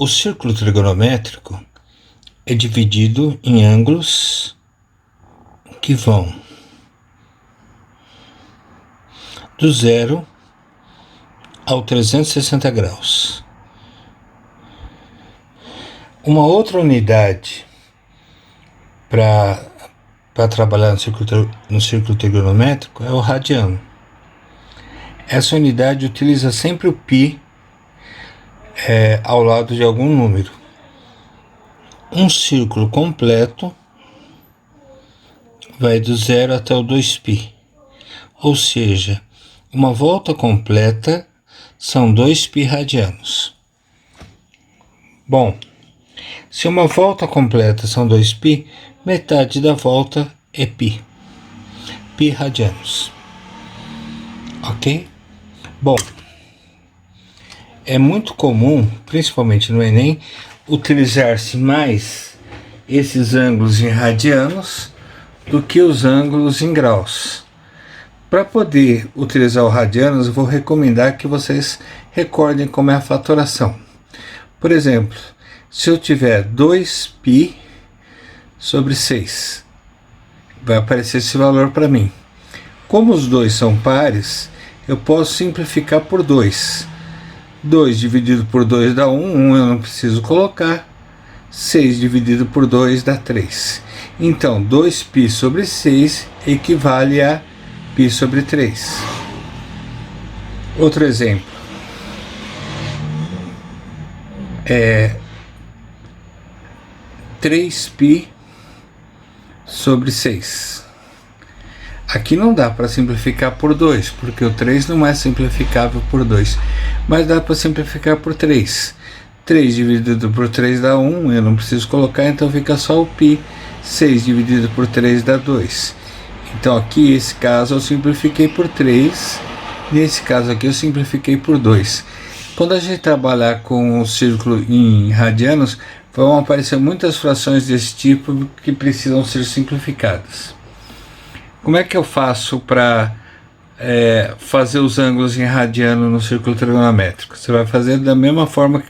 O círculo trigonométrico é dividido em ângulos que vão do 0 ao 360 graus. Uma outra unidade para trabalhar no círculo trigonométrico é o radiano. Essa unidade utiliza sempre o π ao lado de algum número. Um círculo completo vai do 0 até o 2π, ou seja, uma volta completa são 2π radianos. Bom, se uma volta completa são 2π, metade da volta é π radianos. Ok? Bom, é muito comum, principalmente no Enem, utilizar-se mais esses ângulos em radianos do que os ângulos em graus. Para poder utilizar o radianos, eu vou recomendar que vocês recordem como é a fatoração. Por exemplo, se eu tiver 2π sobre 6, vai aparecer esse valor para mim. Como os dois são pares, eu posso simplificar por 2. 2 dividido por 2 dá 1, 1 eu não preciso colocar. 6 dividido por 2 dá 3. Então, 2π sobre 6 equivale a π sobre 3. Outro exemplo. 3π sobre 6. Aqui não dá para simplificar por 2, porque o 3 não é simplificável por 2, mas dá para simplificar por 3. 3 dividido por 3 dá 1, eu não preciso colocar, então fica só o π. 6 dividido por 3 dá 2. Então aqui, esse caso, eu simplifiquei por 3, nesse caso aqui eu simplifiquei por 2. Quando a gente trabalhar com o círculo em radianos, vão aparecer muitas frações desse tipo que precisam ser simplificadas. Como é que eu faço para fazer os ângulos em radiano no círculo trigonométrico? Você vai fazer da mesma forma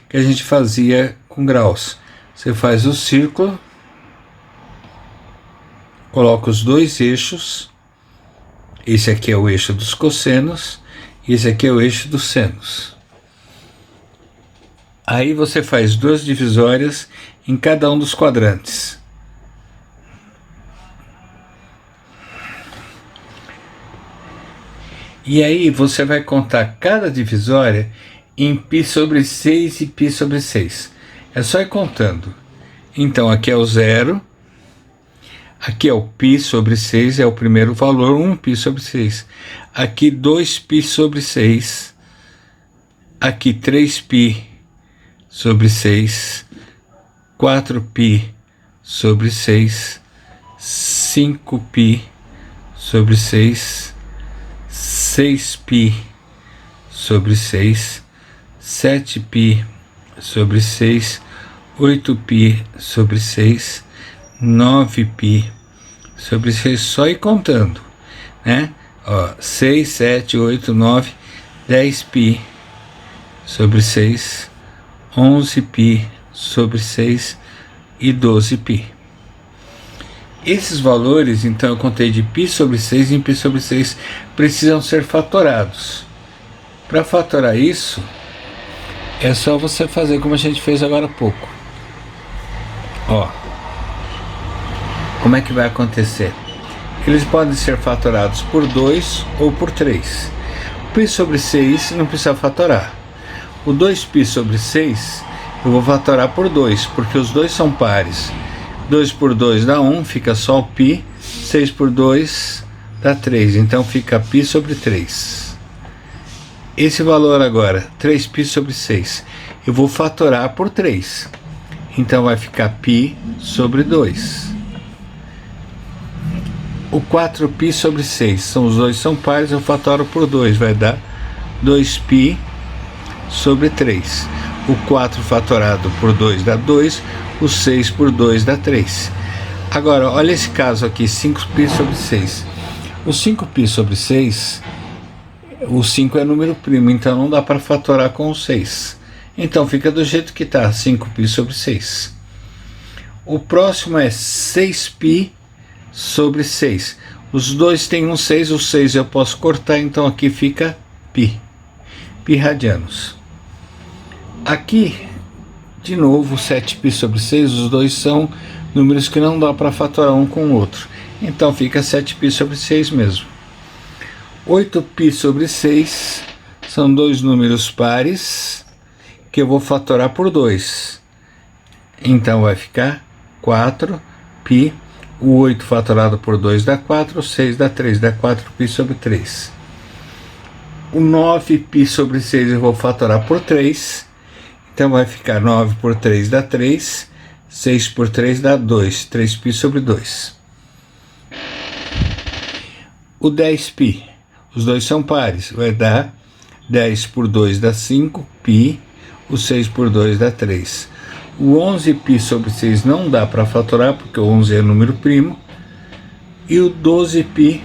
que a gente fazia com graus. Você faz o círculo, coloca os dois eixos. Esse aqui é o eixo dos cossenos e esse aqui é o eixo dos senos. Aí você faz duas divisórias em cada um dos quadrantes. E aí você vai contar cada divisória em π sobre 6 e π sobre 6. É só ir contando. Então aqui é o 0, aqui é o π sobre 6, é o primeiro valor, 1π sobre 6. Aqui 2π sobre 6, aqui 3π sobre 6, 4π sobre 6, 5π sobre 6, 6π sobre 6, 7π sobre 6, 8π sobre 6, 9π sobre 6, só ir contando, né? 6, 7, 8, 9, 10π sobre 6, 11π sobre 6 e 12π. Esses valores, então, eu contei de π sobre 6 em π sobre 6, precisam ser fatorados. Para fatorar isso, é só você fazer como a gente fez agora há pouco. Como é que vai acontecer? Eles podem ser fatorados por 2 ou por 3. π sobre 6 não precisa fatorar. O 2π sobre 6 eu vou fatorar por 2, porque os dois são pares. 2 por 2 dá 1, fica só o π. 6 por 2 dá 3, então fica π sobre 3. Esse valor agora, 3π sobre 6, eu vou fatorar por 3. Então vai ficar π sobre 2. O 4π sobre 6, os dois são pares, eu fatoro por 2, vai dar 2π sobre 3. O 4 fatorado por 2 dá 2, o 6 por 2 dá 3. Agora, olha esse caso aqui, 5π sobre 6. O 5π sobre 6, o 5 é número primo, então não dá para fatorar com o 6. Então fica do jeito que está, 5π sobre 6. O próximo é 6π sobre 6. Os dois têm um 6, o 6 eu posso cortar, então aqui fica π radianos. Aqui, de novo, 7π sobre 6, os dois são números que não dá para fatorar um com o outro. Então fica 7π sobre 6 mesmo. 8π sobre 6 são dois números pares que eu vou fatorar por 2. Então vai ficar 4π. O 8 fatorado por 2 dá 4, o 6 dá 3, dá 4π sobre 3. O 9π sobre 6 eu vou fatorar por 3. Então vai ficar 9 por 3 dá 3, 6 por 3 dá 2, 3π sobre 2. O 10π, os dois são pares, vai dar 10 por 2 dá 5π, o 6 por 2 dá 3. O 11π sobre 6 não dá para fatorar, porque o 11 é número primo. E o 12π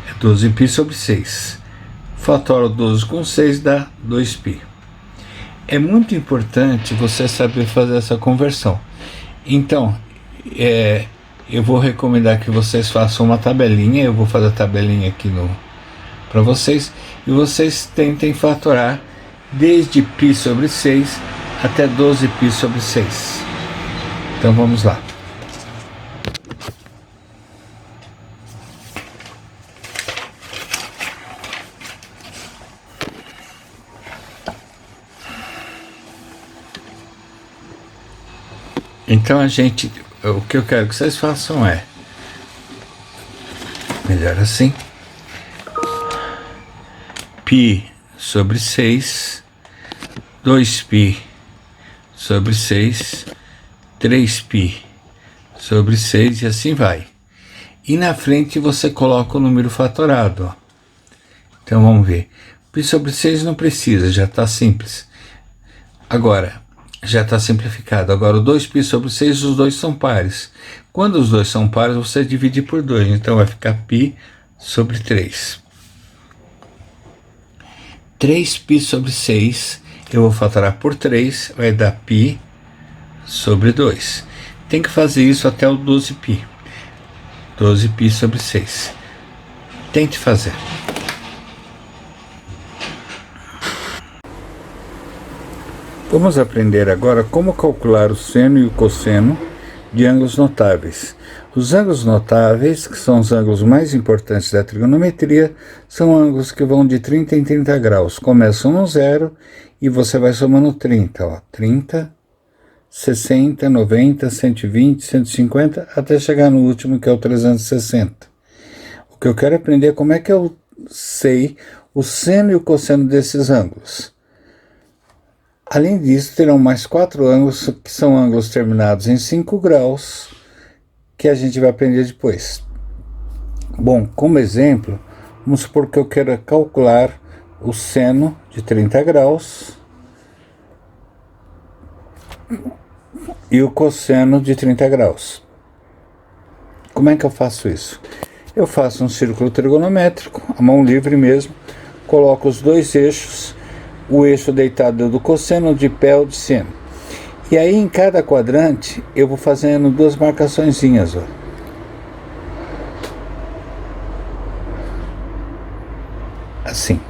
é 12π sobre 6. Fatoro 12 com 6 dá 2π. É muito importante você saber fazer essa conversão. Então, eu vou recomendar que vocês façam uma tabelinha. Eu vou fazer a tabelinha aqui para vocês. E vocês tentem fatorar desde π sobre 6 até 12π sobre 6. Então vamos lá. Então o que eu quero que vocês façam é, melhor assim, π sobre 6, 2π sobre 6, 3π sobre 6 e assim vai. E na frente você coloca o número fatorado. Ó. Então vamos ver. Π sobre 6 não precisa, já está simples. Agora, já está simplificado. Agora o 2π sobre 6, os dois são pares. Quando os dois são pares, você divide por 2. Então vai ficar π sobre 3. 3π sobre 6, eu vou fatorar por 3, vai dar π sobre 2. Tem que fazer isso até o 12π. 12π sobre 6. Tente fazer. Vamos aprender agora como calcular o seno e o cosseno de ângulos notáveis. Os ângulos notáveis, que são os ângulos mais importantes da trigonometria, são ângulos que vão de 30 em 30 graus. Começam no 0 e você vai somando 30. Ó, 30, 60, 90, 120, 150, até chegar no último, que é o 360. O que eu quero aprender é como é que eu sei o seno e o cosseno desses ângulos. Além disso, terão mais 4 ângulos, que são ângulos terminados em 5 graus, que a gente vai aprender depois. Bom, como exemplo, vamos supor que eu quero calcular o seno de 30 graus e o cosseno de 30 graus. Como é que eu faço isso? Eu faço um círculo trigonométrico, a mão livre mesmo, coloco os dois eixos, o eixo deitado do cosseno, de pé ou de seno. E aí em cada quadrante eu vou fazendo duas marcaçõezinhas, ó. Assim.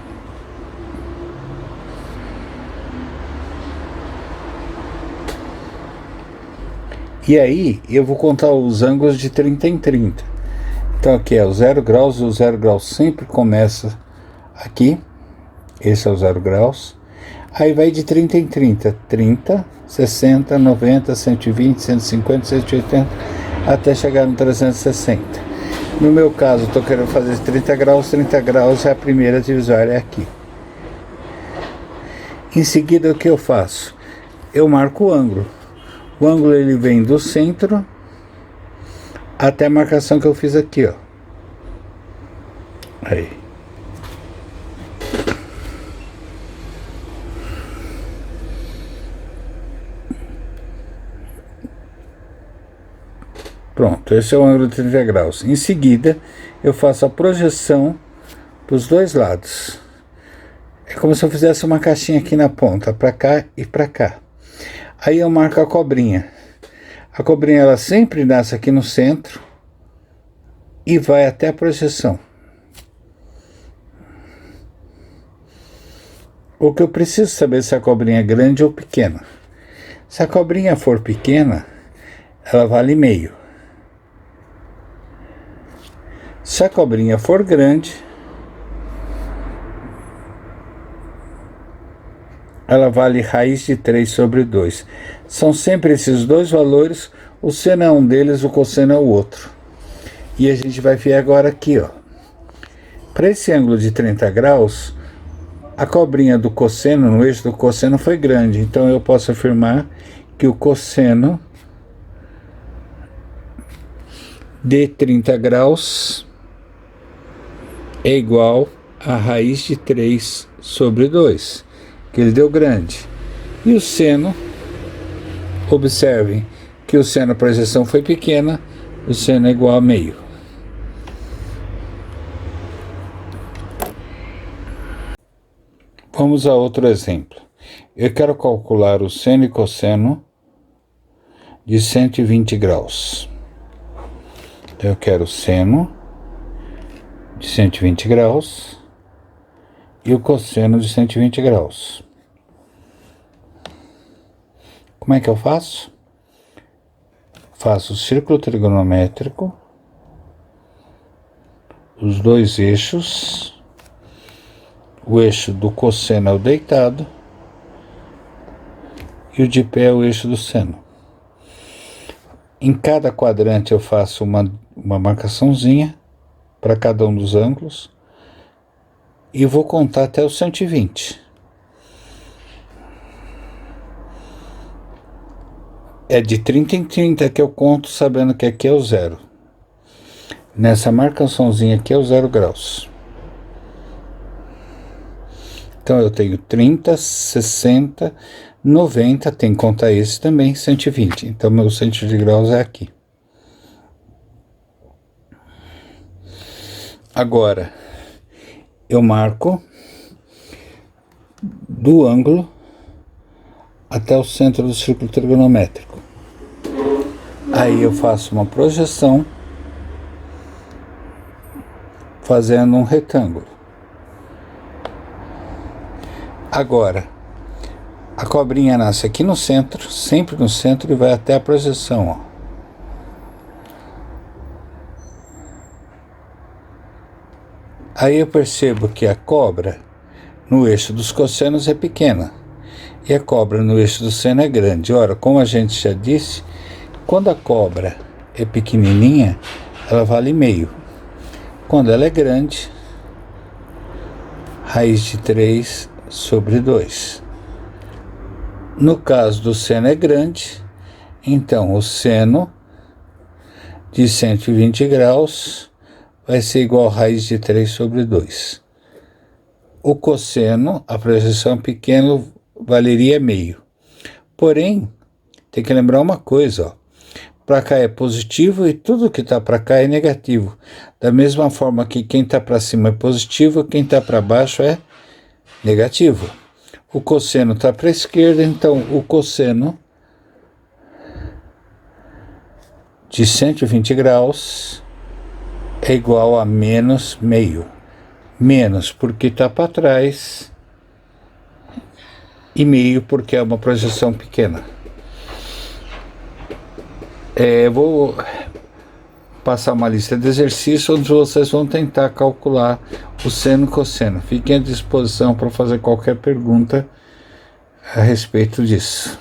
E aí eu vou contar os ângulos de 30 em 30. Então aqui é o 0 graus, o 0 graus sempre começa aqui. Esse é o 0 graus. Aí vai de 30 em 30. 30, 60, 90, 120, 150, 180, até chegar no 360. No meu caso, estou querendo fazer 30 graus é a primeira divisória aqui. Em seguida, o que eu faço? Eu marco o ângulo. O ângulo ele vem do centro até a marcação que eu fiz aqui, ó. Aí. Pronto, esse é o ângulo de 30 graus. Em seguida, eu faço a projeção para os dois lados. É como se eu fizesse uma caixinha aqui na ponta, para cá e para cá. Aí eu marco a cobrinha. A cobrinha ela sempre nasce aqui no centro e vai até a projeção. O que eu preciso saber se a cobrinha é grande ou pequena. Se a cobrinha for pequena, ela vale meio. Se a cobrinha for grande, ela vale raiz de 3 sobre 2. São sempre esses dois valores, o seno é um deles, o cosseno é o outro. E a gente vai ver agora aqui, ó. Para esse ângulo de 30 graus, a cobrinha do cosseno, no eixo do cosseno, foi grande. Então eu posso afirmar que o cosseno de 30 graus é igual a raiz de 3 sobre 2, que ele deu grande. E o seno, observem que o seno, a projeção foi pequena, o seno é igual a meio. Vamos a outro exemplo. Eu quero calcular o seno e cosseno de 120 graus. Então eu quero o seno de 120 graus e o cosseno de 120 graus. Como é que eu faço? Faço o círculo trigonométrico, os dois eixos, o eixo do cosseno é o deitado e o de pé é o eixo do seno. Em cada quadrante eu faço uma marcaçãozinha para cada um dos ângulos e vou contar até os 120. É de 30 em 30 que eu conto, sabendo que aqui é o zero. Nessa marcaçãozinha aqui é o 0 graus. Então eu tenho 30, 60, 90, tem que contar esse também, 120. Então meu centro de graus é aqui. Agora, eu marco do ângulo até o centro do círculo trigonométrico. Aí eu faço uma projeção fazendo um retângulo. Agora, a cobrinha nasce aqui no centro, sempre no centro, e vai até a projeção, ó. Aí eu percebo que a cobra no eixo dos cossenos é pequena e a cobra no eixo do seno é grande. Ora, como a gente já disse, quando a cobra é pequenininha, ela vale meio. Quando ela é grande, raiz de 3 sobre 2. No caso do seno é grande, então o seno de 120 graus vai ser igual a raiz de 3 sobre 2. O cosseno, a projeção pequena, valeria meio. Porém, tem que lembrar uma coisa, ó. Para cá é positivo e tudo que está para cá é negativo. Da mesma forma que quem está para cima é positivo, quem está para baixo é negativo. O cosseno está para a esquerda, então o cosseno de 120 graus é igual a menos meio. Menos porque está para trás e meio porque é uma projeção pequena. Vou passar uma lista de exercícios onde vocês vão tentar calcular o seno e cosseno. Fiquem à disposição para fazer qualquer pergunta a respeito disso.